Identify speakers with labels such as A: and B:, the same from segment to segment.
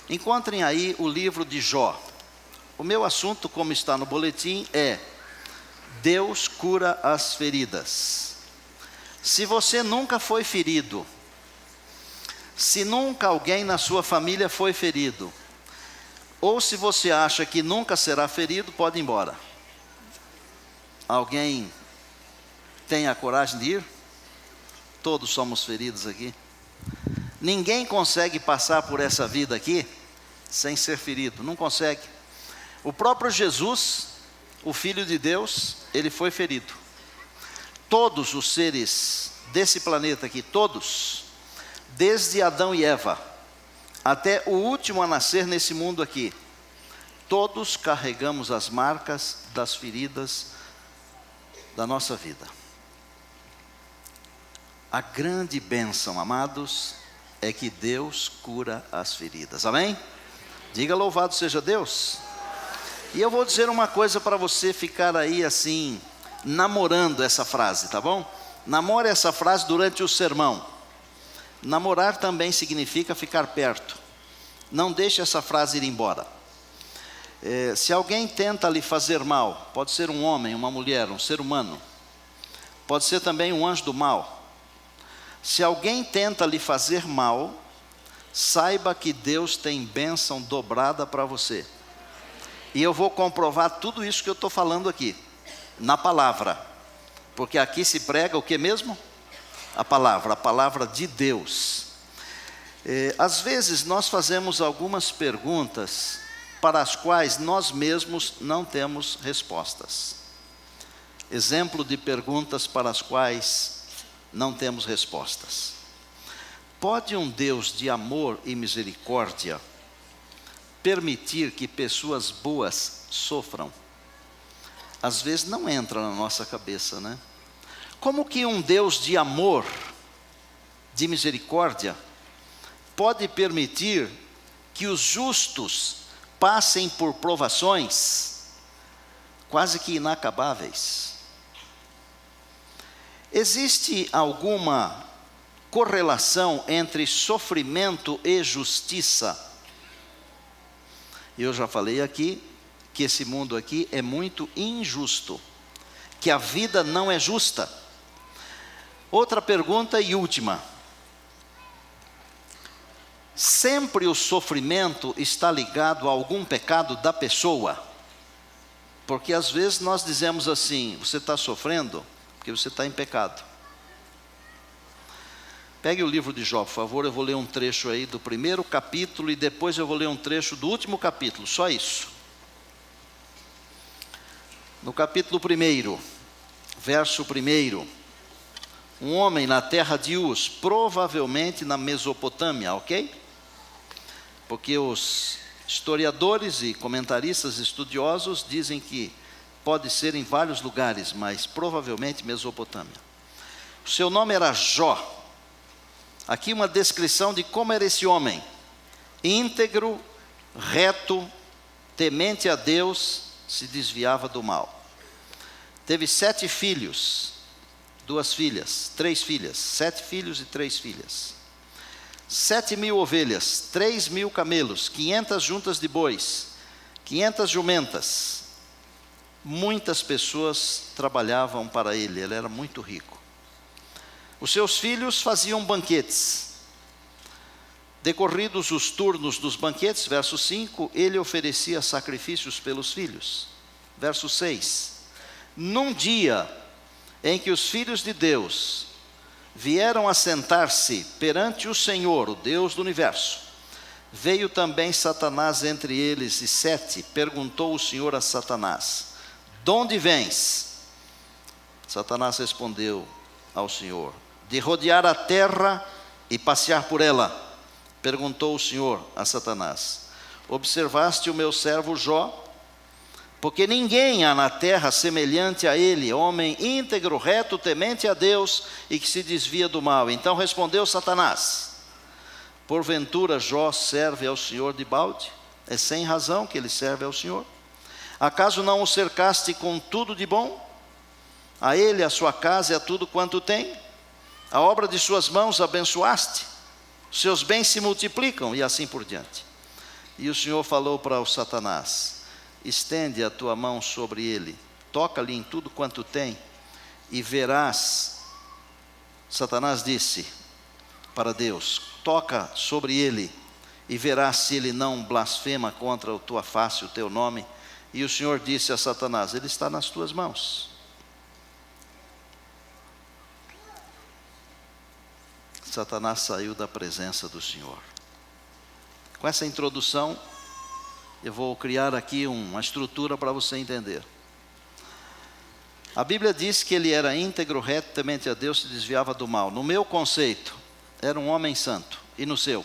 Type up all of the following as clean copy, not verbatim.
A: Encontrem aí o livro de Jó. O meu assunto, como está no boletim, é Deus cura as feridas. Se você nunca foi ferido, se nunca alguém na sua família foi ferido, ou se você acha que nunca será ferido, pode ir embora. Alguém tem a coragem de ir? Todos somos feridos aqui. Ninguém consegue passar por essa vida aqui sem ser ferido, não consegue. O próprio Jesus, o Filho de Deus, ele foi ferido. Todos os seres desse planeta aqui, todos, desde Adão e Eva, até o último a nascer nesse mundo aqui, todos carregamos as marcas das feridas da nossa vida. A grande bênção, amados, é que Deus cura as feridas, amém? Diga louvado seja Deus. E eu vou dizer uma coisa para você ficar aí assim, namorando essa frase, tá bom? Namore essa frase durante o sermão. Namorar também significa ficar perto. Não deixe essa frase ir embora. Se alguém tenta lhe fazer mal, pode ser um homem, uma mulher, um ser humano, pode ser também um anjo do mal. Se alguém tenta lhe fazer mal, saiba que Deus tem bênção dobrada para você. E eu vou comprovar tudo isso que eu estou falando aqui, na palavra. Porque aqui se prega o que mesmo? A palavra de Deus. Às vezes nós fazemos algumas perguntas para as quais nós mesmos não temos respostas. Exemplo de perguntas para as quais não temos respostas. Pode um Deus de amor e misericórdia permitir que pessoas boas sofram? Às vezes não entra na nossa cabeça, né? Como que um Deus de amor, de misericórdia, pode permitir que os justos passem por provações quase que inacabáveis? Existe alguma correlação entre sofrimento e justiça? Eu já falei aqui que esse mundo aqui é muito injusto, que a vida não é justa. Outra pergunta e última. Sempre o sofrimento está ligado a algum pecado da pessoa? Porque às vezes nós dizemos assim: você está sofrendo porque você está em pecado. Pegue o livro de Jó, por favor, eu vou ler um trecho aí do primeiro capítulo e depois eu vou ler um trecho do último capítulo, só isso. No capítulo 1, verso 1, um homem na terra de Uz, provavelmente na Mesopotâmia, ok? Porque os historiadores e comentaristas estudiosos dizem que pode ser em vários lugares, mas provavelmente Mesopotâmia. O seu nome era Jó. Aqui uma descrição de como era esse homem: íntegro, reto, temente a Deus, se desviava do mal. Teve 7 filhos, 2 filhas, 3 filhas, 7 filhos e 3 filhas. 7.000 ovelhas, 3.000 camelos, 500 juntas de bois, 500 jumentas. Muitas pessoas trabalhavam para ele era muito rico. Os seus filhos faziam banquetes. Decorridos os turnos dos banquetes, verso 5, ele oferecia sacrifícios pelos filhos. Verso 6, num dia em que os filhos de Deus vieram a sentar-se perante o Senhor, o Deus do universo, veio também Satanás entre eles, e 7, perguntou o Senhor a Satanás: de onde vens? Satanás respondeu ao Senhor: de rodear a terra e passear por ela. Perguntou o Senhor a Satanás: observaste o meu servo Jó? Porque ninguém há na terra semelhante a ele, homem íntegro, reto, temente a Deus e que se desvia do mal. Então respondeu Satanás: porventura Jó serve ao Senhor de balde? É sem razão que ele serve ao Senhor. Acaso não o cercaste com tudo de bom? A ele, a sua casa e a tudo quanto tem? A obra de suas mãos abençoaste? Seus bens se multiplicam, e assim por diante. E o Senhor falou para o Satanás: estende a tua mão sobre ele, toca-lhe em tudo quanto tem, e verás. Satanás disse para Deus: toca sobre ele, e verás se ele não blasfema contra a tua face, o teu nome. E o Senhor disse a Satanás: ele está nas tuas mãos. Satanás saiu da presença do Senhor. Com essa introdução, eu vou criar aqui uma estrutura para você entender. A Bíblia diz que ele era íntegro, reto, temente a Deus, se desviava do mal. No meu conceito, era um homem santo. E no seu?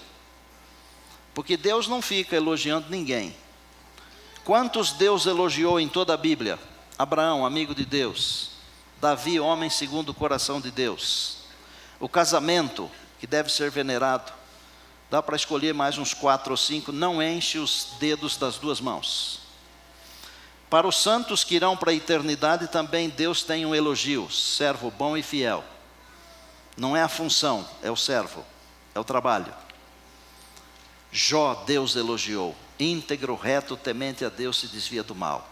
A: Porque Deus não fica elogiando ninguém. Quantos Deus elogiou em toda a Bíblia? Abraão, amigo de Deus. Davi, homem segundo o coração de Deus. O casamento, que deve ser venerado. Dá para escolher mais uns 4 ou 5, não enche os dedos das 2 mãos. Para os santos que irão para a eternidade, também Deus tem um elogio: servo bom e fiel. Não é a função, é o servo, é o trabalho. Jó, Deus elogiou: íntegro, reto, temente a Deus, se desvia do mal.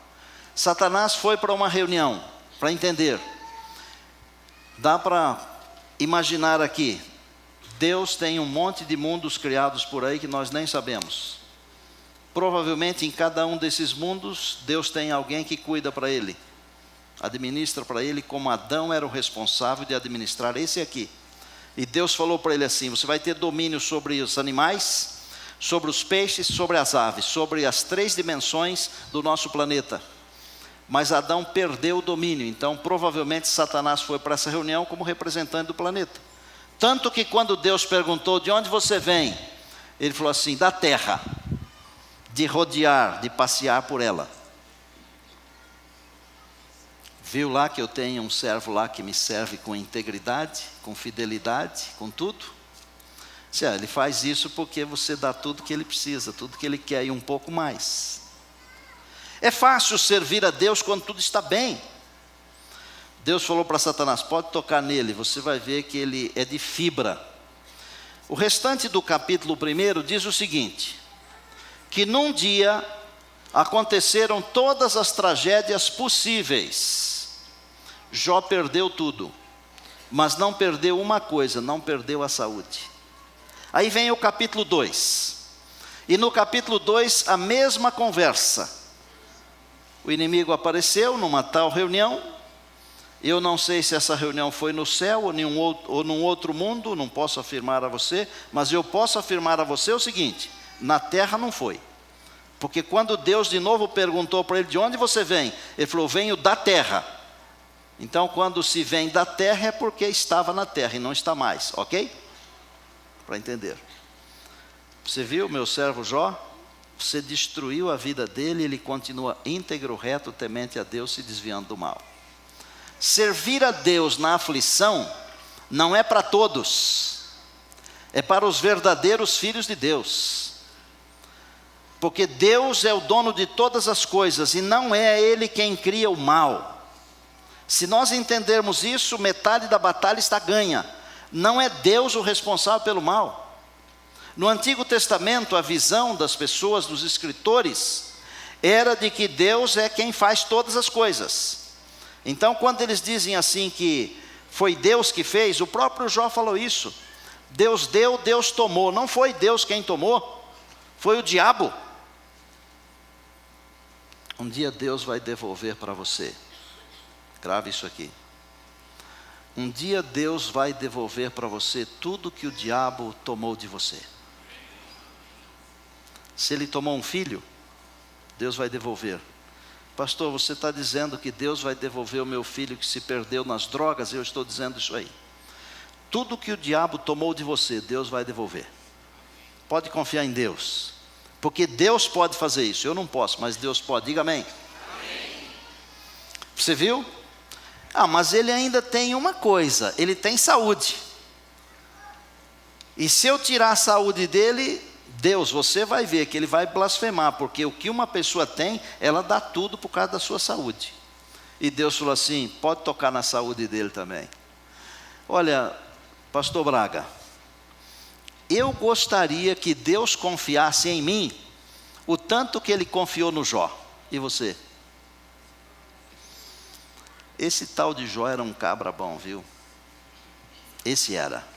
A: Satanás foi para uma reunião, para entender. Dá para imaginar aqui, Deus tem um monte de mundos criados por aí que nós nem sabemos. Provavelmente em cada um desses mundos, Deus tem alguém que cuida para ele, administra para ele, como Adão era o responsável de administrar esse aqui. E Deus falou para ele assim: você vai ter domínio sobre os animais, sobre os peixes, sobre as aves, sobre as 3 dimensões do nosso planeta. Mas Adão perdeu o domínio, então provavelmente Satanás foi para essa reunião como representante do planeta. Tanto que quando Deus perguntou: de onde você vem? Ele falou assim: da terra, de rodear, de passear por ela. Viu lá que eu tenho um servo lá que me serve com integridade, com fidelidade, com tudo? Ele faz isso porque você dá tudo que ele precisa, tudo que ele quer e um pouco mais. É fácil servir a Deus quando tudo está bem. Deus falou para Satanás: pode tocar nele, você vai ver que ele é de fibra. O restante do capítulo 1 diz o seguinte: que num dia aconteceram todas as tragédias possíveis. Jó perdeu tudo, mas não perdeu uma coisa: não perdeu a saúde. Aí vem o capítulo 2, e no capítulo 2 a mesma conversa. O inimigo apareceu numa tal reunião. Eu não sei se essa reunião foi no céu ou num outro mundo, não posso afirmar a você, mas eu posso afirmar a você o seguinte: na terra não foi. Porque quando Deus de novo perguntou para ele: de onde você vem? Ele falou: venho da terra. Então quando se vem da terra é porque estava na terra e não está mais, ok? Para entender. Você viu meu servo Jó? Você destruiu a vida dele, ele continua íntegro, reto, temente a Deus, se desviando do mal. Servir a Deus na aflição não é para todos, é para os verdadeiros filhos de Deus. Porque Deus é o dono de todas as coisas e não é Ele quem cria o mal. Se nós entendermos isso, metade da batalha está ganha. Não é Deus o responsável pelo mal. No Antigo Testamento, a visão das pessoas, dos escritores, era de que Deus é quem faz todas as coisas. Então, quando eles dizem assim que foi Deus que fez, o próprio Jó falou isso. Deus deu, Deus tomou. Não foi Deus quem tomou, foi o diabo. Um dia Deus vai devolver para você. Grave isso aqui. Um dia Deus vai devolver para você tudo que o diabo tomou de você. Se ele tomou um filho, Deus vai devolver. Pastor, você está dizendo que Deus vai devolver o meu filho que se perdeu nas drogas? Eu estou dizendo isso aí. Tudo que o diabo tomou de você, Deus vai devolver. Pode confiar em Deus. Porque Deus pode fazer isso. Eu não posso, mas Deus pode. Diga amém. Amém. Você viu? Mas ele ainda tem uma coisa. Ele tem saúde. E se eu tirar a saúde dele, Deus, você vai ver que ele vai blasfemar. Porque o que uma pessoa tem, ela dá tudo por causa da sua saúde. E Deus falou assim: pode tocar na saúde dele também. Olha, pastor Braga, eu gostaria que Deus confiasse em mim o tanto que ele confiou no Jó. E você? Esse tal de Jó era um cabra bom, viu? Esse era.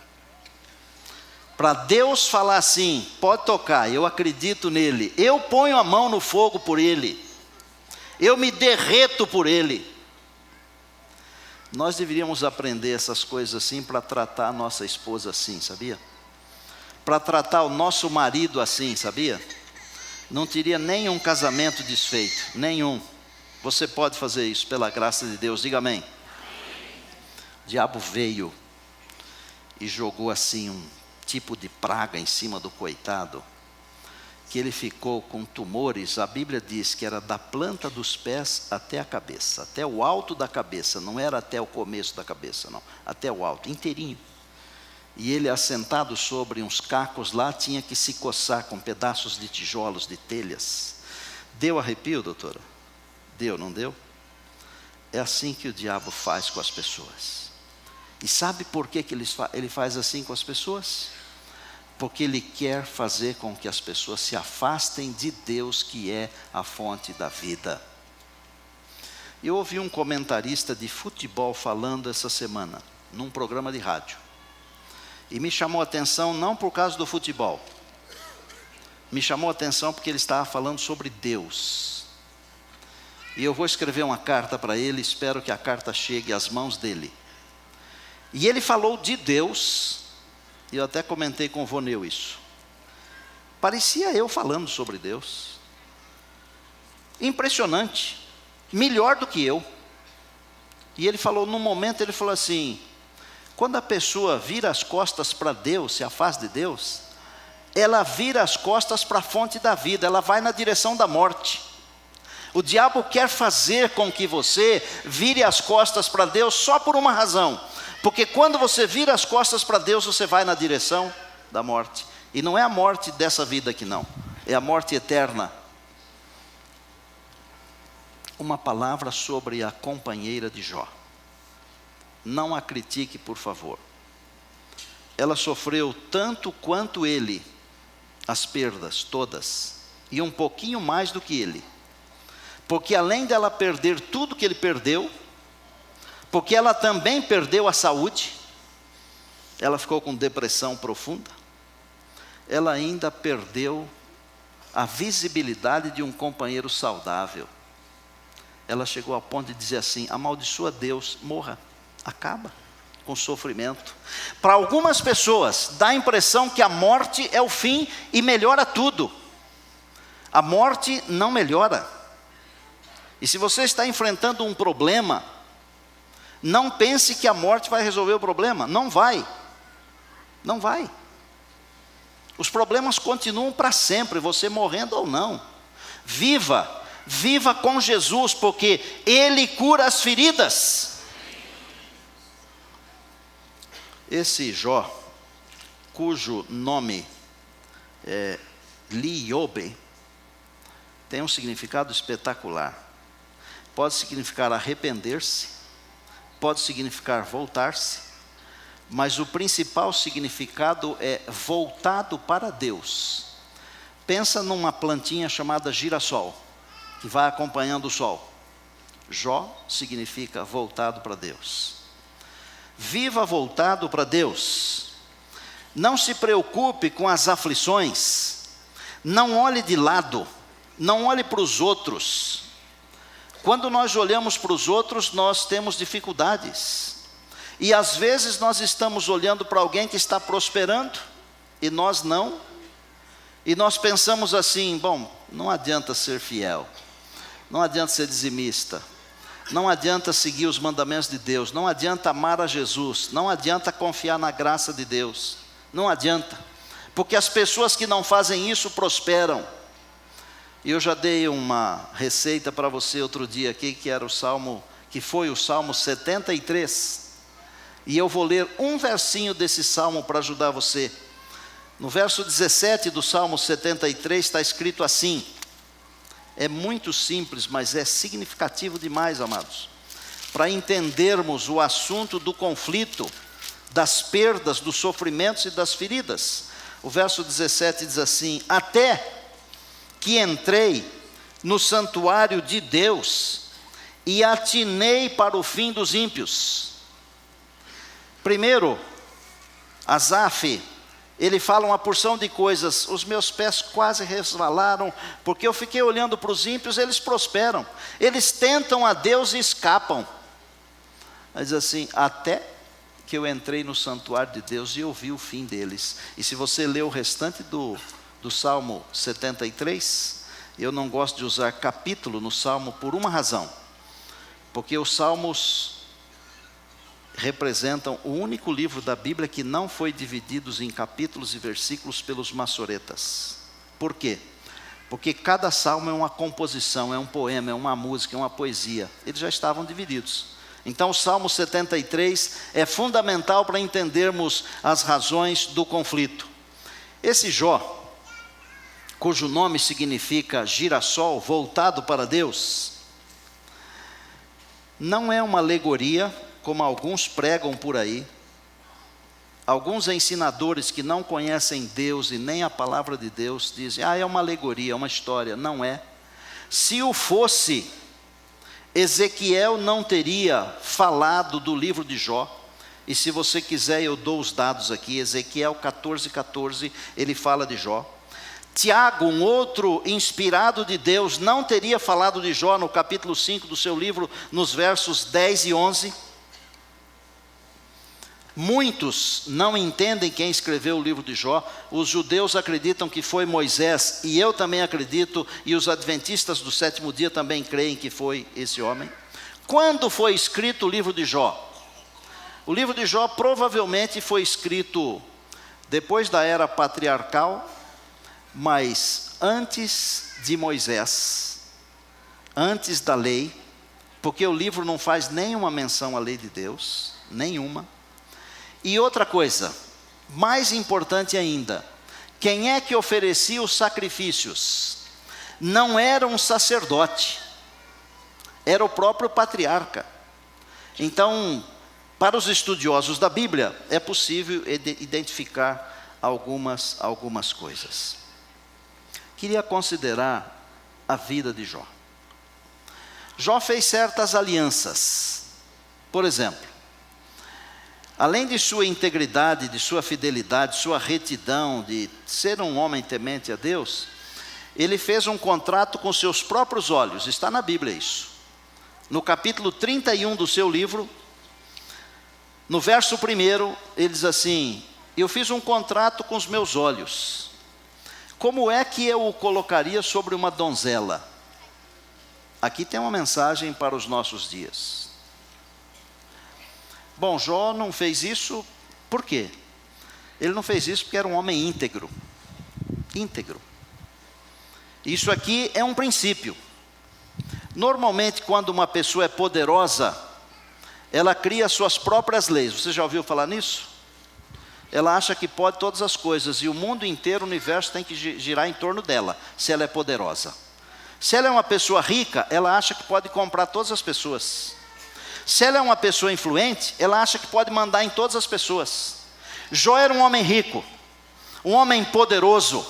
A: Para Deus falar assim, pode tocar, eu acredito nele, eu ponho a mão no fogo por ele, eu me derreto por ele. Nós deveríamos aprender essas coisas assim para tratar a nossa esposa assim, sabia? Para tratar o nosso marido assim, sabia? Não teria nenhum casamento desfeito, nenhum. Você pode fazer isso pela graça de Deus, diga amém. O diabo veio e jogou assim um tipo de praga em cima do coitado, que ele ficou com tumores. A Bíblia diz que era da planta dos pés até a cabeça, até o alto da cabeça, não era até o começo da cabeça não, até o alto, inteirinho. E ele, assentado sobre uns cacos lá, tinha que se coçar com pedaços de tijolos, de telhas. Deu arrepio, doutora? Deu, não deu? É assim que o diabo faz com as pessoas. E sabe por que ele faz assim com as pessoas? Porque ele quer fazer com que as pessoas se afastem de Deus, que é a fonte da vida. Eu ouvi um comentarista de futebol falando essa semana, num programa de rádio. E me chamou a atenção não por causa do futebol. Me chamou a atenção porque ele estava falando sobre Deus. E eu vou escrever uma carta para ele, espero que a carta chegue às mãos dele. E ele falou de Deus, e eu até comentei com o Voneu isso. Parecia eu falando sobre Deus. Impressionante, melhor do que eu. E ele falou, num momento ele falou assim, quando a pessoa vira as costas para Deus, se afasta de Deus, ela vira as costas para a fonte da vida, ela vai na direção da morte. O diabo quer fazer com que você vire as costas para Deus só por uma razão. Porque quando você vira as costas para Deus, você vai na direção da morte. E não é a morte dessa vida aqui não, é a morte eterna. Uma palavra sobre a companheira de Jó. Não a critique, por favor. Ela sofreu tanto quanto ele, as perdas todas, e um pouquinho mais do que ele. Porque além dela perder tudo que ele perdeu, porque ela também perdeu a saúde, ela ficou com depressão profunda, ela ainda perdeu a visibilidade de um companheiro saudável. Ela chegou ao ponto de dizer assim, amaldiçoa Deus, morra, acaba com o sofrimento. Para algumas pessoas, dá a impressão que a morte é o fim e melhora tudo. A morte não melhora. E se você está enfrentando um problema, não pense que a morte vai resolver o problema. Não vai. Não vai. Os problemas continuam para sempre, você morrendo ou não. Viva. Viva com Jesus, porque Ele cura as feridas. Esse Jó, cujo nome é Liobe, tem um significado espetacular. Pode significar arrepender-se, pode significar voltar-se, mas o principal significado é voltado para Deus. Pensa numa plantinha chamada girassol, que vai acompanhando o sol. Jó significa voltado para Deus. Viva voltado para Deus. Não se preocupe com as aflições. Não olhe de lado. Não olhe para os outros. Quando nós olhamos para os outros, nós temos dificuldades. E às vezes nós estamos olhando para alguém que está prosperando, e nós não. E nós pensamos assim, bom, não adianta ser fiel. Não adianta ser dizimista. Não adianta seguir os mandamentos de Deus. Não adianta amar a Jesus. Não adianta confiar na graça de Deus. Não adianta. Porque as pessoas que não fazem isso prosperam. E eu já dei uma receita para você outro dia aqui, que foi o Salmo 73. E eu vou ler um versinho desse Salmo para ajudar você. No verso 17 do Salmo 73 está escrito assim. É muito simples, mas é significativo demais, amados. Para entendermos o assunto do conflito, das perdas, dos sofrimentos e das feridas. O verso 17 diz assim: até que entrei no santuário de Deus e atinei para o fim dos ímpios. Primeiro, Asaf, ele fala uma porção de coisas. Os meus pés quase resvalaram, porque eu fiquei olhando para os ímpios, eles prosperam. Eles tentam a Deus e escapam. Mas assim, até que eu entrei no santuário de Deus e eu vi o fim deles. E se você ler o restante do Salmo 73, eu não gosto de usar capítulo no Salmo por uma razão. Porque os Salmos representam o único livro da Bíblia que não foi dividido em capítulos e versículos pelos maçoretas. Por quê? Porque cada salmo é uma composição, é um poema, é uma música, é uma poesia. Eles já estavam divididos. Então o Salmo 73 é fundamental para entendermos as razões do conflito. Esse Jó, cujo nome significa girassol voltado para Deus, não é uma alegoria, como alguns pregam por aí. Alguns ensinadores que não conhecem Deus e nem a palavra de Deus dizem, é uma alegoria, é uma história. Não é. Se o fosse, Ezequiel não teria falado do livro de Jó. E se você quiser, eu dou os dados aqui. Ezequiel 14:14, ele fala de Jó. Tiago, um outro inspirado de Deus, não teria falado de Jó no capítulo 5 do seu livro, nos versos 10 e 11. Muitos não entendem quem escreveu o livro de Jó. Os judeus acreditam que foi Moisés, e eu também acredito, e os adventistas do sétimo dia também creem que foi esse homem. Quando foi escrito o livro de Jó? O livro de Jó provavelmente foi escrito depois da era patriarcal, mas antes de Moisés, antes da lei, porque o livro não faz nenhuma menção à lei de Deus, nenhuma. E outra coisa, mais importante ainda, quem é que oferecia os sacrifícios? Não era um sacerdote, era o próprio patriarca. Então, para os estudiosos da Bíblia, é possível identificar algumas coisas. Queria considerar a vida de Jó. Jó fez certas alianças. Por exemplo, além de sua integridade, de sua fidelidade, sua retidão, de ser um homem temente a Deus, ele fez um contrato com seus próprios olhos. Está na Bíblia isso. No capítulo 31 do seu livro, no verso 1, ele diz assim: eu fiz um contrato com os meus olhos. Como é que eu o colocaria sobre uma donzela? Aqui tem uma mensagem para os nossos dias. Bom, Jó não fez isso, por quê? Ele não fez isso porque era um homem íntegro. Íntegro. Isso aqui é um princípio. Normalmente, quando uma pessoa é poderosa, ela cria suas próprias leis. Você já ouviu falar nisso? Ela acha que pode todas as coisas, e o mundo inteiro, o universo tem que girar em torno dela, se ela é poderosa. Se ela é uma pessoa rica, ela acha que pode comprar todas as pessoas. Se ela é uma pessoa influente, ela acha que pode mandar em todas as pessoas. Jó era um homem rico, um homem poderoso,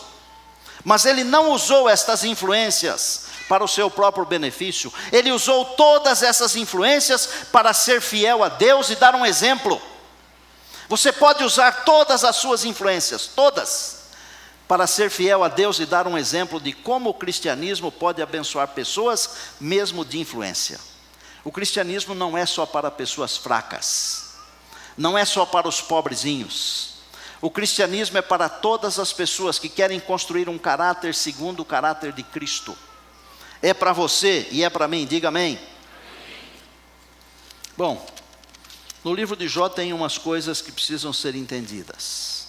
A: mas ele não usou estas influências para o seu próprio benefício. Ele usou todas essas influências para ser fiel a Deus e dar um exemplo. Você pode usar todas as suas influências, todas, para ser fiel a Deus e dar um exemplo de como o cristianismo pode abençoar pessoas, mesmo de influência. O cristianismo não é só para pessoas fracas, não é só para os pobrezinhos. O cristianismo é para todas as pessoas que querem construir um caráter segundo o caráter de Cristo. É para você e é para mim, diga amém. Bom, no livro de Jó tem umas coisas que precisam ser entendidas.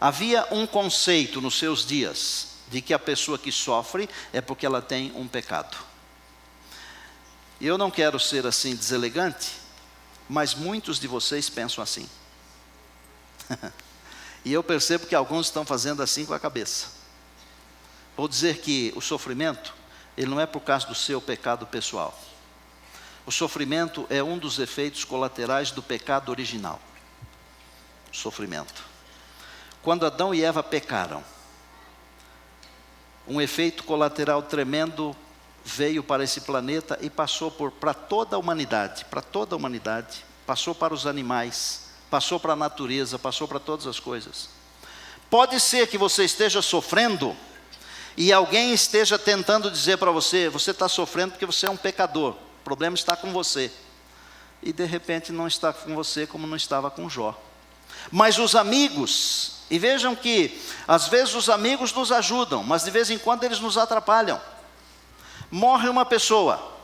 A: Havia um conceito nos seus dias de que a pessoa que sofre é porque ela tem um pecado. E eu não quero ser assim deselegante, mas muitos de vocês pensam assim. E eu percebo que alguns estão fazendo assim com a cabeça. Vou dizer que o sofrimento, ele não é por causa do seu pecado pessoal. O sofrimento é um dos efeitos colaterais do pecado original. Sofrimento. Quando Adão e Eva pecaram, um efeito colateral tremendo veio para esse planeta e passou para toda a humanidade, passou para os animais, passou para a natureza, passou para todas as coisas. Pode ser que você esteja sofrendo e alguém esteja tentando dizer para você, você está sofrendo porque você é um pecador, o problema está com você. E de repente não está com você como não estava com Jó. Mas os amigos, e vejam que às vezes os amigos nos ajudam, mas de vez em quando eles nos atrapalham. Morre uma pessoa,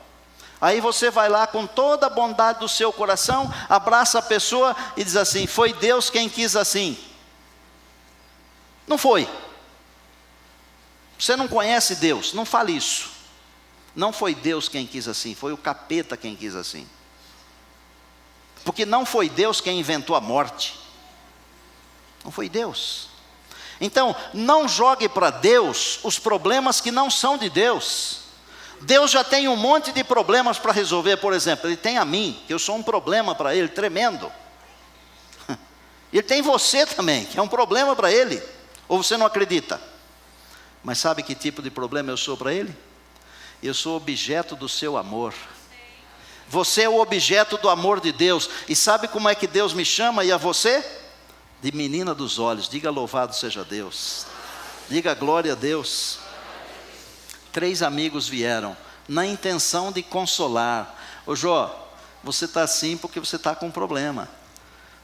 A: aí você vai lá com toda a bondade do seu coração, abraça a pessoa e diz assim, foi Deus quem quis assim. Não foi. Você não conhece Deus, não fale isso. Não foi Deus quem quis assim, foi o capeta quem quis assim. Porque não foi Deus quem inventou a morte. Não foi Deus. Então, não jogue para Deus os problemas que não são de Deus. Deus já tem um monte de problemas para resolver, por exemplo, Ele tem a mim, que eu sou um problema para Ele, tremendo. Ele tem você também, que é um problema para Ele. Ou você não acredita? Mas sabe que tipo de problema eu sou para Ele? Eu sou objeto do seu amor. Você é o objeto do amor de Deus. E sabe como é que Deus me chama e a você? De menina dos olhos. Diga louvado seja Deus. Diga glória a Deus. 3 amigos vieram, na intenção de consolar. Ô Jó, você está assim porque você está com um problema.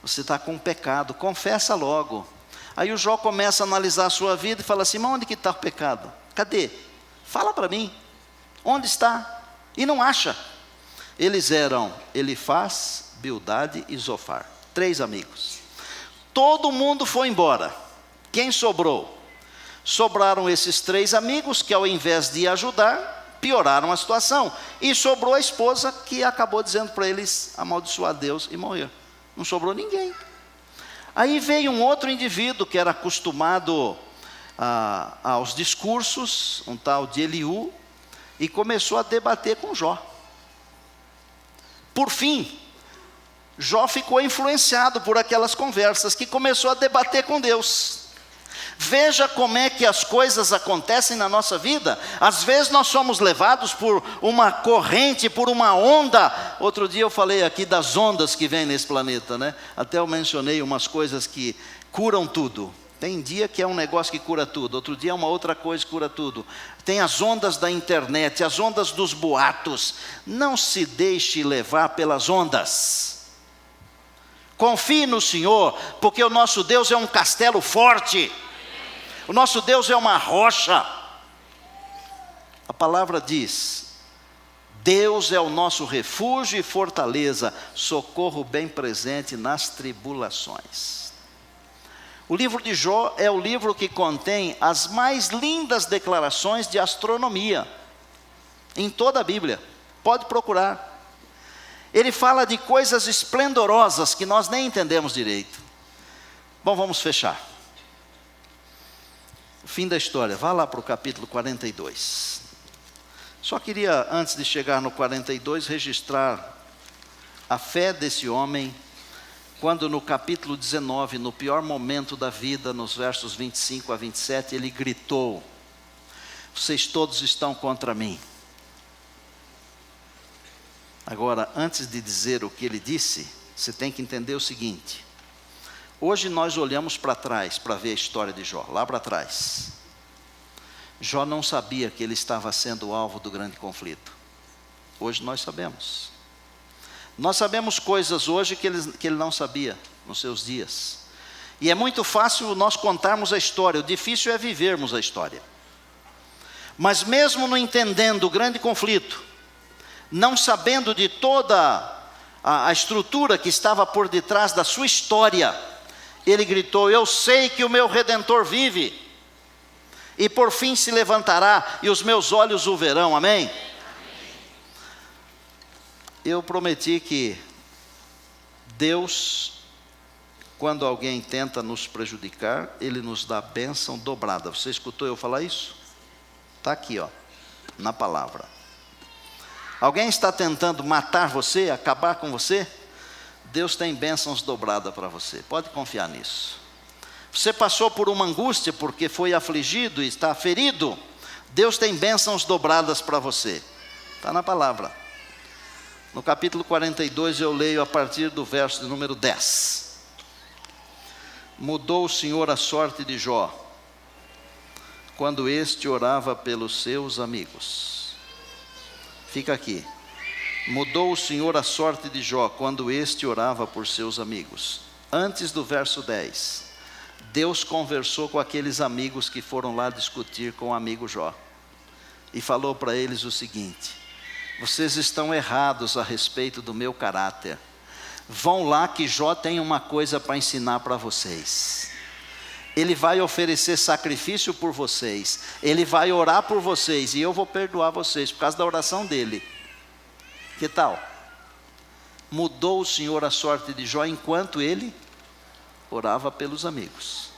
A: Você está com um pecado, confessa logo. Aí o Jó começa a analisar a sua vida e fala assim, mas onde que está o pecado? Cadê? Fala para mim, onde está? E não acha. Eles eram Elifaz, Bildade e Zofar, 3 amigos. Todo mundo foi embora. Quem sobrou? Sobraram esses 3 amigos que ao invés de ajudar, pioraram a situação. E sobrou a esposa que acabou dizendo para eles amaldiçoar Deus e morrer. Não sobrou ninguém. Aí veio um outro indivíduo que era acostumado aos discursos, um tal de Eliú, e começou a debater com Jó. Por fim, Jó ficou influenciado por aquelas conversas, que começou a debater com Deus. Veja como é que as coisas acontecem na nossa vida. Às vezes nós somos levados por uma corrente, por uma onda. Outro dia eu falei aqui das ondas que vêm nesse planeta, né? Até eu mencionei umas coisas que curam tudo. Tem dia que é um negócio que cura tudo, outro dia é uma outra coisa que cura tudo. Tem as ondas da internet, as ondas dos boatos. Não se deixe levar pelas ondas. Confie no Senhor, porque o nosso Deus é um castelo forte. O nosso Deus é uma rocha. A palavra diz, Deus é o nosso refúgio e fortaleza, socorro bem presente nas tribulações. O livro de Jó é o livro que contém as mais lindas declarações de astronomia, em toda a Bíblia, pode procurar. Ele fala de coisas esplendorosas que nós nem entendemos direito. Bom, vamos fechar. O fim da história, vá lá para o capítulo 42. Só queria, antes de chegar no 42, registrar a fé desse homem, quando no capítulo 19, no pior momento da vida, nos versos 25 a 27, ele gritou, vocês todos estão contra mim. Agora, antes de dizer o que ele disse, você tem que entender o seguinte. Hoje nós olhamos para trás para ver a história de Jó, lá para trás. Jó não sabia que ele estava sendo alvo do grande conflito. Hoje nós sabemos. Nós sabemos coisas hoje que ele não sabia nos seus dias. E é muito fácil nós contarmos a história, o difícil é vivermos a história. Mas mesmo não entendendo o grande conflito, não sabendo de toda a estrutura que estava por detrás da sua história, ele gritou, eu sei que o meu Redentor vive, e por fim se levantará, e os meus olhos o verão, amém? Eu prometi que Deus, quando alguém tenta nos prejudicar, Ele nos dá bênção dobrada. Você escutou eu falar isso? Está aqui, ó, na palavra. Alguém está tentando matar você, acabar com você? Deus tem bênçãos dobradas para você, pode confiar nisso. Você passou por uma angústia porque foi afligido e está ferido, Deus tem bênçãos dobradas para você. Está na palavra. No capítulo 42 eu leio a partir do verso de número 10. Mudou o Senhor a sorte de Jó, quando este orava pelos seus amigos. Fica aqui. Mudou o Senhor a sorte de Jó, quando este orava por seus amigos. Antes do verso 10, Deus conversou com aqueles amigos que foram lá discutir com o amigo Jó. E falou para eles o seguinte: vocês estão errados a respeito do meu caráter. Vão lá que Jó tem uma coisa para ensinar para vocês. Ele vai oferecer sacrifício por vocês. Ele vai orar por vocês. E eu vou perdoar vocês por causa da oração dele. Que tal? Mudou o Senhor a sorte de Jó enquanto ele orava pelos amigos.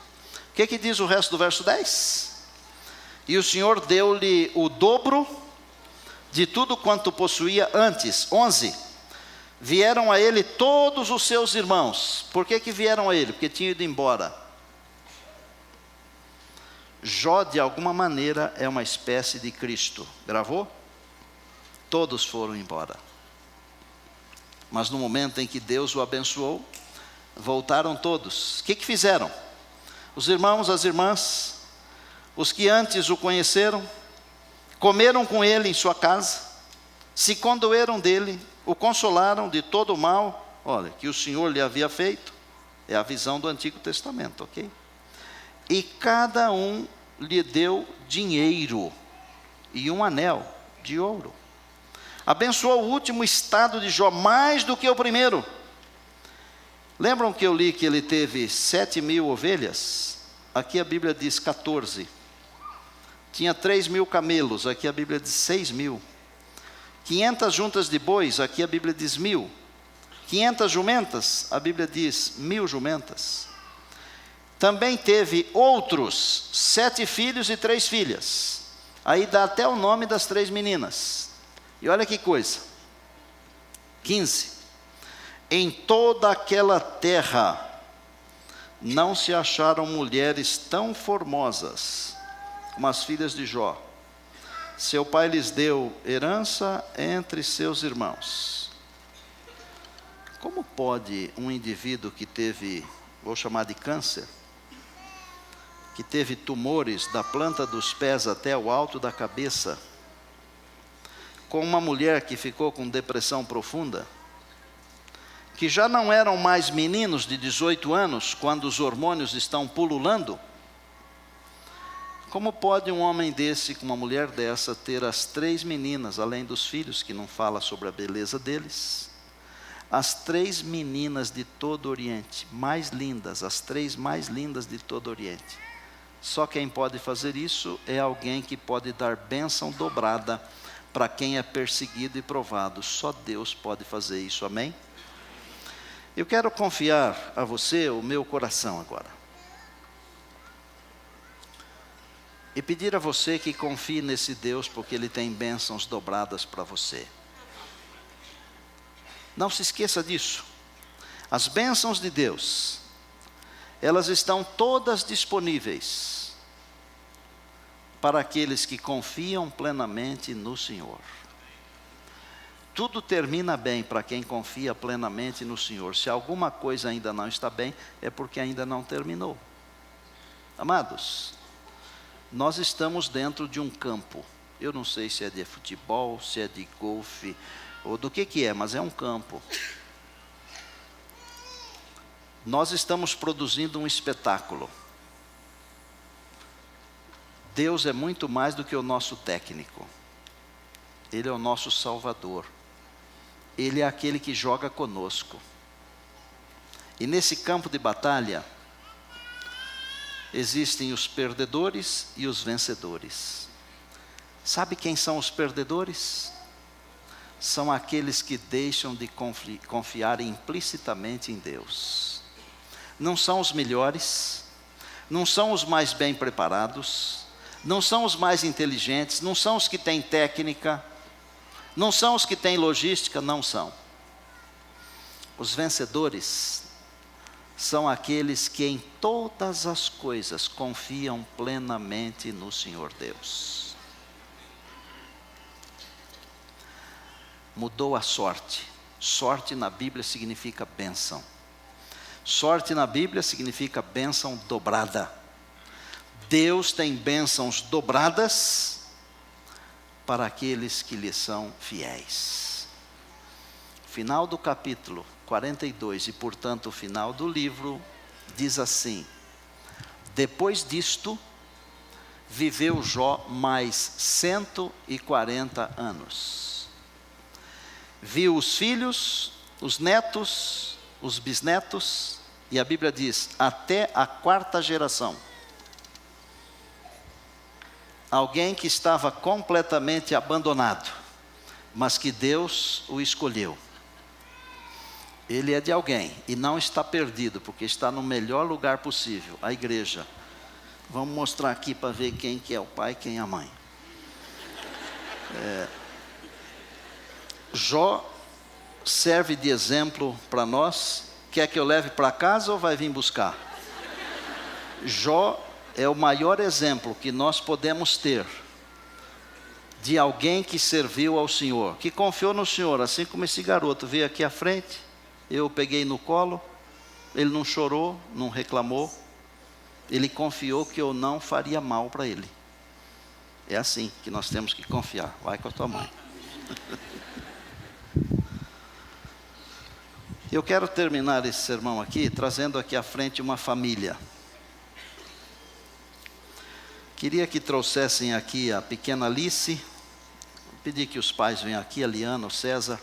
A: O que diz o resto do verso 10? E o Senhor deu-lhe o dobro de tudo quanto possuía antes. 11. Vieram a ele todos os seus irmãos. Por que vieram a ele? Porque tinham ido embora. Jó, de alguma maneira, é uma espécie de Cristo. Gravou? Todos foram embora. Mas no momento em que Deus o abençoou, voltaram todos. O que fizeram? Os irmãos, as irmãs, os que antes o conheceram, comeram com ele em sua casa, se condoeram dele, o consolaram de todo o mal, olha, que o Senhor lhe havia feito. É a visão do Antigo Testamento, ok? E cada um lhe deu dinheiro e um anel de ouro. Abençoou o último estado de Jó mais do que o primeiro. Lembram que eu li que ele teve 7.000 ovelhas? Aqui a Bíblia diz 14. Tinha 3.000 camelos, aqui a Bíblia diz 6.000. 500 juntas de bois, aqui a Bíblia diz 1.000. 500 jumentas, a Bíblia diz 1.000 jumentas. Também teve outros 7 filhos e 3 filhas. Aí dá até o nome das 3 meninas. E olha que coisa. 15. Em toda aquela terra não se acharam mulheres tão formosas como as filhas de Jó. Seu pai lhes deu herança entre seus irmãos. Como pode um indivíduo que teve, vou chamar de câncer, que teve tumores da planta dos pés até o alto da cabeça, com uma mulher que ficou com depressão profunda, que já não eram mais meninos de 18 anos, quando os hormônios estão pululando, como pode um homem desse, com uma mulher dessa, ter as 3 meninas, além dos filhos, que não fala sobre a beleza deles, as 3 meninas de todo o Oriente, mais lindas, as 3 mais lindas de todo o Oriente. Só quem pode fazer isso é alguém que pode dar bênção dobrada para quem é perseguido e provado. Só Deus pode fazer isso, amém? Eu quero confiar a você o meu coração agora. E pedir a você que confie nesse Deus, porque Ele tem bênçãos dobradas para você. Não se esqueça disso. As bênçãos de Deus, elas estão todas disponíveis para aqueles que confiam plenamente no Senhor. Tudo termina bem para quem confia plenamente no Senhor. Se alguma coisa ainda não está bem, é porque ainda não terminou. Amados, nós estamos dentro de um campo. Eu não sei se é de futebol, se é de golfe, ou do que é, mas é um campo. Nós estamos produzindo um espetáculo. Deus é muito mais do que o nosso técnico. Ele é o nosso Salvador. Ele é aquele que joga conosco. E nesse campo de batalha, existem os perdedores e os vencedores. Sabe quem são os perdedores? São aqueles que deixam de confiar implicitamente em Deus. Não são os melhores, não são os mais bem preparados, não são os mais inteligentes, não são os que têm técnica, não são os que têm logística, não são. Os vencedores são aqueles que em todas as coisas confiam plenamente no Senhor Deus. mudou a sorte. Sorte na Bíblia significa bênção. Sorte na Bíblia significa bênção dobrada. Deus tem bênçãos dobradas para aqueles que lhe são fiéis. Final do capítulo 42 e, portanto, o final do livro, diz assim: depois disto, viveu Jó mais 140 anos. Viu os filhos, os netos, os bisnetos, e a Bíblia diz, até a 4ª geração. Alguém que estava completamente abandonado, mas que Deus o escolheu. Ele é de alguém e não está perdido, porque está no melhor lugar possível, a igreja. Vamos mostrar aqui para ver quem que é o pai e quem é a mãe. Jó serve de exemplo para nós. Quer que eu leve para casa ou vai vir buscar? Jó é o maior exemplo que nós podemos ter de alguém que serviu ao Senhor, que confiou no Senhor, assim como esse garoto veio aqui à frente, eu o peguei no colo, ele não chorou, não reclamou, ele confiou que eu não faria mal para ele. É assim que nós temos que confiar. Vai com a tua mãe. Eu quero terminar esse sermão aqui, trazendo aqui à frente uma família. Queria que trouxessem aqui a pequena Alice. Vou pedir que os pais venham aqui, a Liana, o César.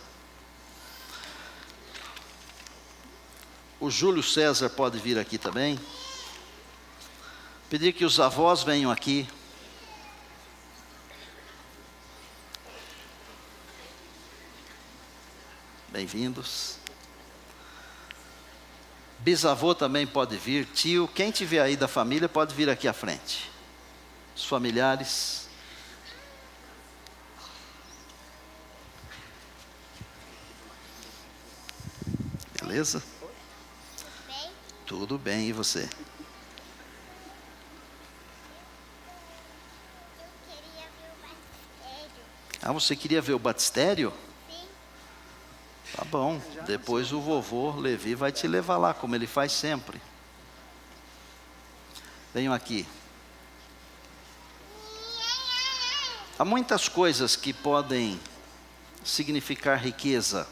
A: O Júlio César pode vir aqui também. Pedir que os avós venham aqui. Bem-vindos. Bisavô também pode vir, tio, quem tiver aí da família pode vir aqui à frente. Os familiares. Beleza? Tudo bem, e você? Ah, você queria ver o batistério? Sim. Tá bom, depois o vovô Levi vai te levar lá, como ele faz sempre. Venham aqui. Há muitas coisas que podem significar riqueza,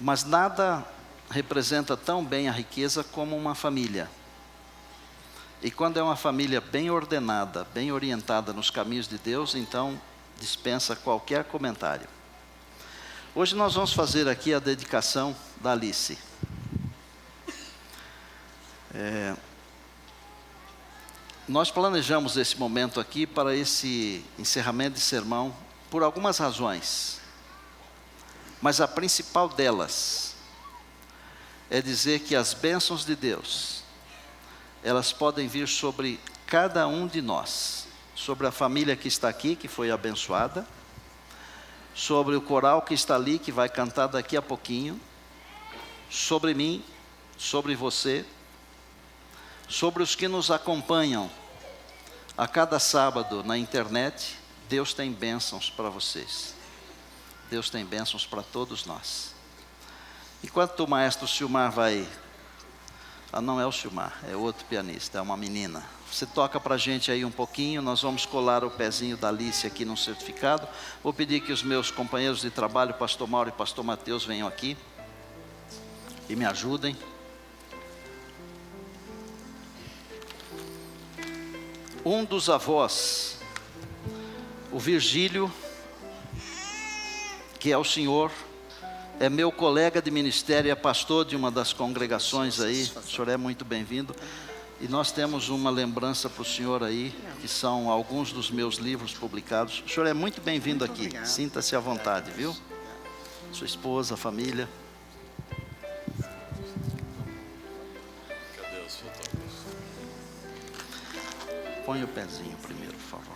A: mas nada representa tão bem a riqueza como uma família. E quando é uma família bem ordenada, bem orientada nos caminhos de Deus, então dispensa qualquer comentário. Hoje nós vamos fazer aqui a dedicação da Alice. Nós planejamos esse momento aqui para esse encerramento de sermão por algumas razões. Mas a principal delas é dizer que as bênçãos de Deus, elas podem vir sobre cada um de nós, sobre a família que está aqui, que foi abençoada, sobre o coral que está ali, que vai cantar daqui a pouquinho, sobre mim, sobre você, sobre os que nos acompanham a cada sábado na internet. Deus tem bênçãos para vocês. Deus tem bênçãos para todos nós. Enquanto o maestro Silmar vai... Ah, não é o Silmar, é outro pianista, é uma menina. Você toca para a gente aí um pouquinho, nós vamos colar o pezinho da Alice aqui no certificado. Vou pedir que os meus companheiros de trabalho, pastor Mauro e pastor Mateus, venham aqui e me ajudem. Um dos avós, o Virgílio, que é o senhor, é meu colega de ministério, é pastor de uma das congregações aí. O senhor é muito bem-vindo. E nós temos uma lembrança para o senhor aí, que são alguns dos meus livros publicados. O senhor é muito bem-vindo aqui. Sinta-se à vontade, viu? Sua esposa, família.
B: Cadê os fotógrafos?
A: Põe o pezinho primeiro, por favor.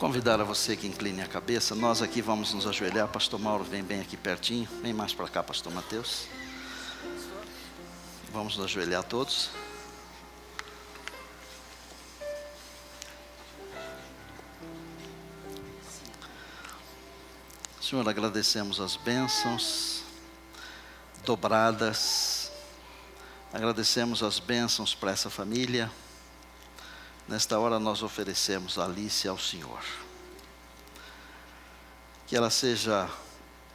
A: Convidar a você que incline a cabeça. Nós aqui vamos nos ajoelhar. Pastor Mauro, vem bem aqui pertinho. Vem mais para cá, Pastor Mateus. Vamos nos ajoelhar todos. Senhor, agradecemos as bênçãos dobradas. Agradecemos as bênçãos para essa família. Nesta hora nós oferecemos a Alice ao Senhor. Que ela seja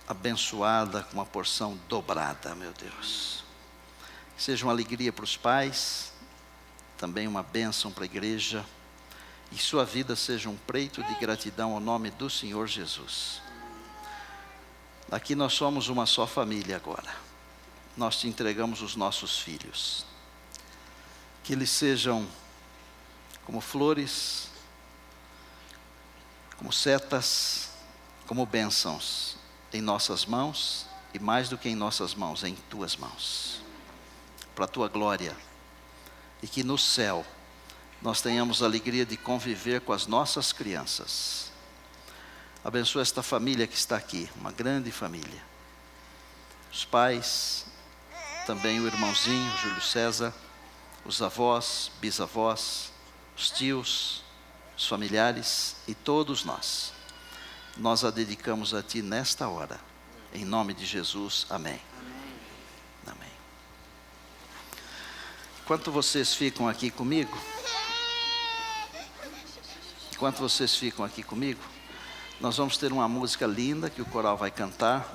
A: abençoada com uma porção dobrada, meu Deus. Que seja uma alegria para os pais, também uma bênção para a igreja. E sua vida seja um preito de gratidão ao nome do Senhor Jesus. Aqui nós somos uma só família agora. Nós te entregamos os nossos filhos. Que eles sejam como flores, como setas, como bênçãos em nossas mãos e mais do que em nossas mãos, em tuas mãos, para a tua glória. E que no céu nós tenhamos a alegria de conviver com as nossas crianças. Abençoa esta família que está aqui, uma grande família. Os pais, também o irmãozinho, Júlio César, os avós, bisavós, os tios, os familiares e todos nós. Nós a dedicamos a Ti nesta hora. Em nome de Jesus, amém. Amém. Enquanto vocês ficam aqui comigo, nós vamos ter uma música linda que o coral vai cantar.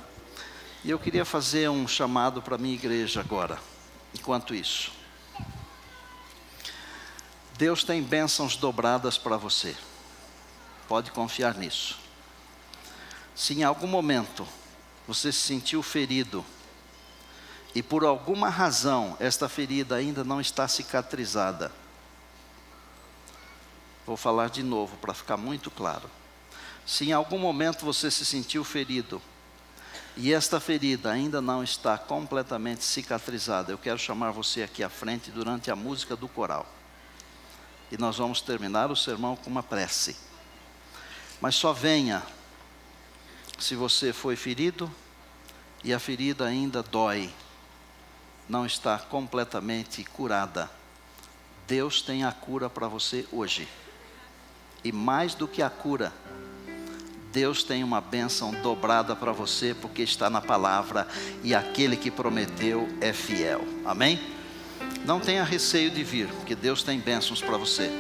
A: E eu queria fazer um chamado para a minha igreja agora, enquanto isso. Deus tem bênçãos dobradas para você. Pode confiar nisso. Se em algum momento você se sentiu ferido e por alguma razão esta ferida ainda não está cicatrizada, vou falar de novo para ficar muito claro. Se em algum momento você se sentiu ferido e esta ferida ainda não está completamente cicatrizada, eu quero chamar você aqui à frente durante a música do coral. E nós vamos terminar o sermão com uma prece. Mas só venha se você foi ferido e a ferida ainda dói, não está completamente curada. Deus tem a cura para você hoje. E mais do que a cura, Deus tem uma bênção dobrada para você, porque está na palavra, e aquele que prometeu é fiel. Amém? Não tenha receio de vir, porque Deus tem bênçãos para você.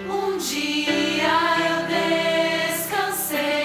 B: Um dia eu descansei.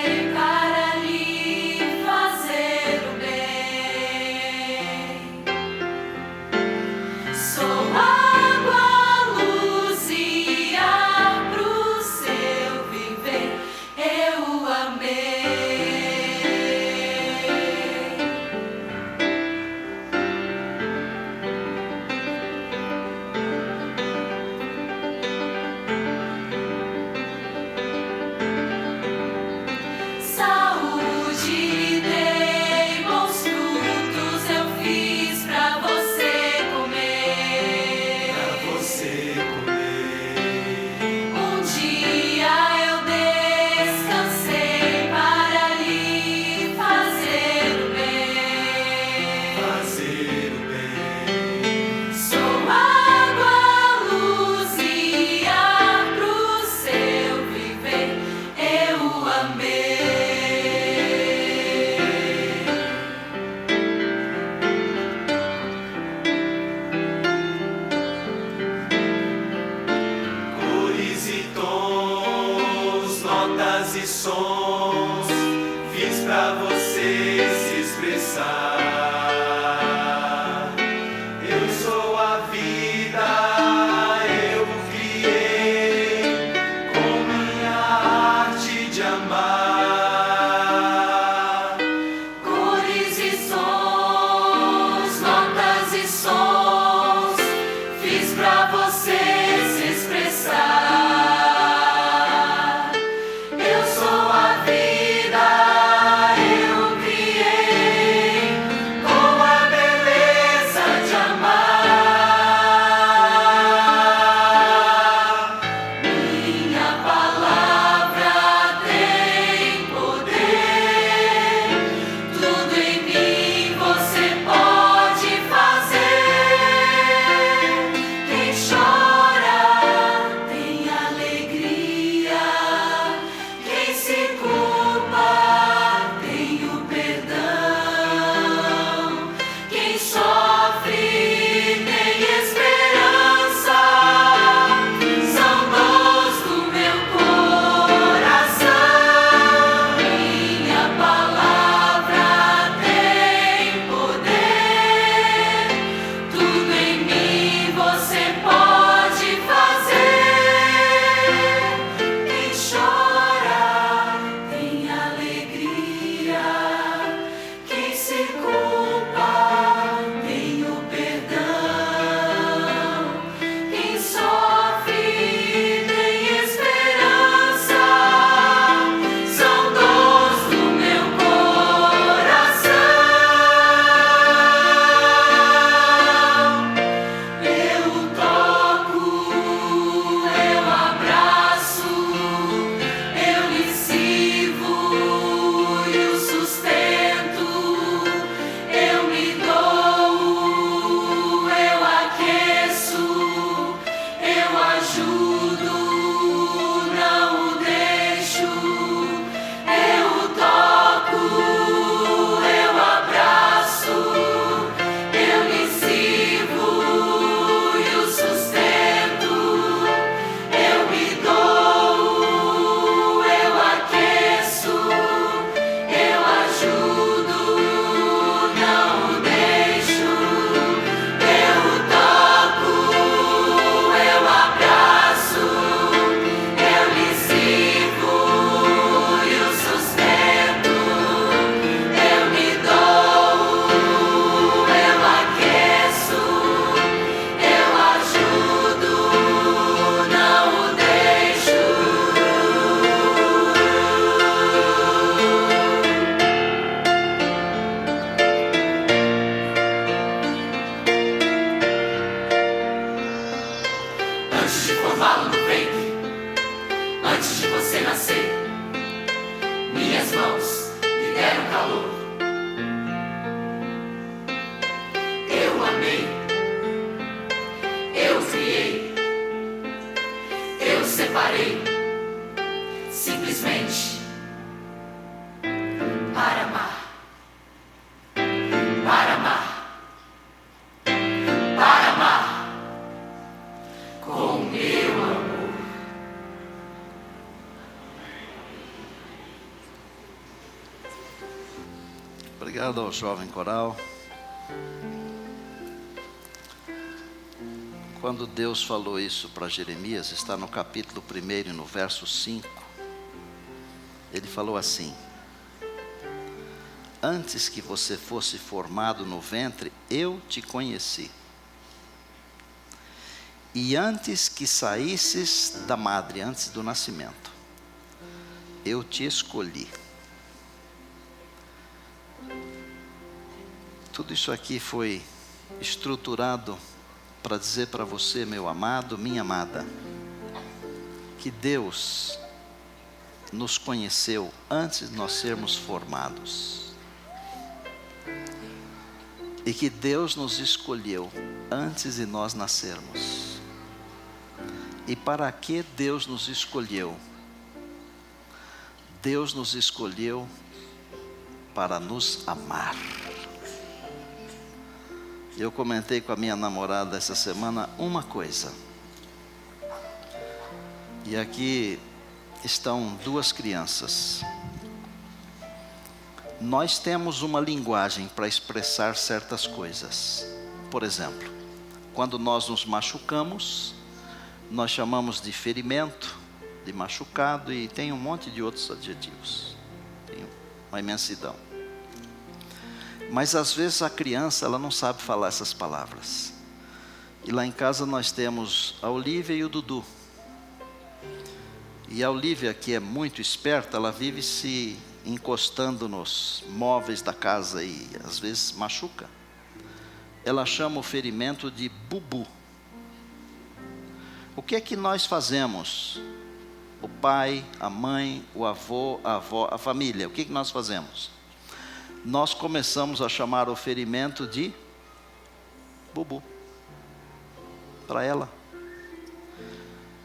B: foi simplesmente para amar, para amar, para amar com meu amor.
A: Obrigado ao jovem coral. Quando Deus falou isso para Jeremias, está no capítulo 1 e no verso 5. Ele falou assim: antes que você fosse formado no ventre, eu te conheci. E antes que saísses da madre, antes do nascimento, eu te escolhi. Tudo isso aqui foi estruturado para dizer para você, meu amado, minha amada, que Deus nos conheceu antes de nós sermos formados. E que Deus nos escolheu antes de nós nascermos. E para que Deus nos escolheu? Deus nos escolheu para nos amar. Eu comentei com a minha namorada essa semana uma coisa. E aqui estão duas crianças. Nós temos uma linguagem para expressar certas coisas. Por exemplo, quando nós nos machucamos, nós chamamos de ferimento, de machucado, e tem um monte de outros adjetivos. Tem uma imensidão. Mas às vezes a criança, ela não sabe falar essas palavras. E lá em casa nós temos a Olívia e o Dudu. E a Olívia, que é muito esperta, ela vive se encostando nos móveis da casa e às vezes machuca. Ela chama o ferimento de bubu. O que é que nós fazemos? O pai, a mãe, o avô, a avó, a família, o que é que nós fazemos? Nós começamos a chamar o ferimento de bubu para ela.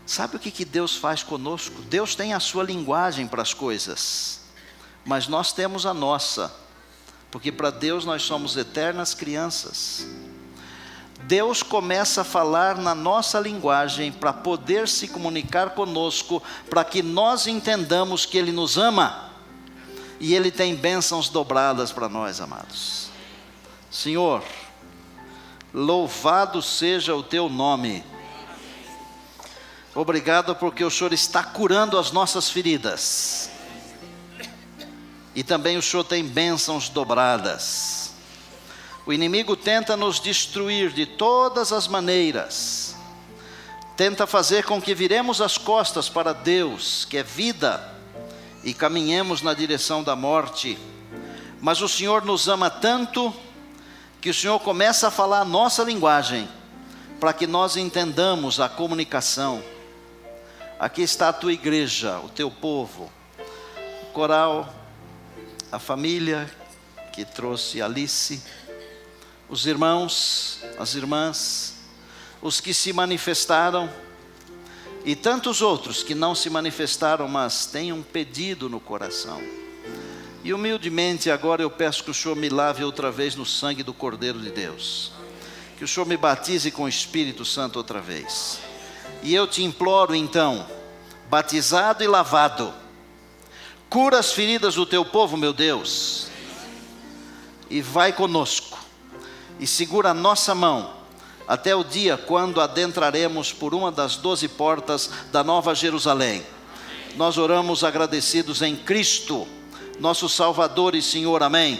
A: Sabe o que Deus faz conosco? Deus tem a sua linguagem para as coisas, mas nós temos a nossa, porque para Deus nós somos eternas crianças. Deus começa a falar na nossa linguagem para poder se comunicar conosco, para que nós entendamos que Ele nos ama. E Ele tem bênçãos dobradas para nós, amados. Senhor, louvado seja o Teu nome. Obrigado porque o Senhor está curando as nossas feridas. E também o Senhor tem bênçãos dobradas. O inimigo tenta nos destruir de todas as maneiras. Tenta fazer com que viremos as costas para Deus, que é vida, e caminhemos na direção da morte. Mas o Senhor nos ama tanto, que o Senhor começa a falar a nossa linguagem, para que nós entendamos a comunicação. Aqui está a tua igreja, o teu povo, o coral, a família que trouxe Alice, os irmãos, as irmãs, os que se manifestaram, e tantos outros que não se manifestaram, mas têm um pedido no coração. E humildemente agora eu peço que o Senhor me lave outra vez no sangue do Cordeiro de Deus. Que o Senhor me batize com o Espírito Santo outra vez. E eu te imploro então, batizado e lavado, cura as feridas do teu povo, meu Deus. E vai conosco. E segura a nossa mão. Até o dia quando adentraremos por uma das 12 portas da Nova Jerusalém. Nós oramos agradecidos em Cristo, nosso Salvador e Senhor, amém.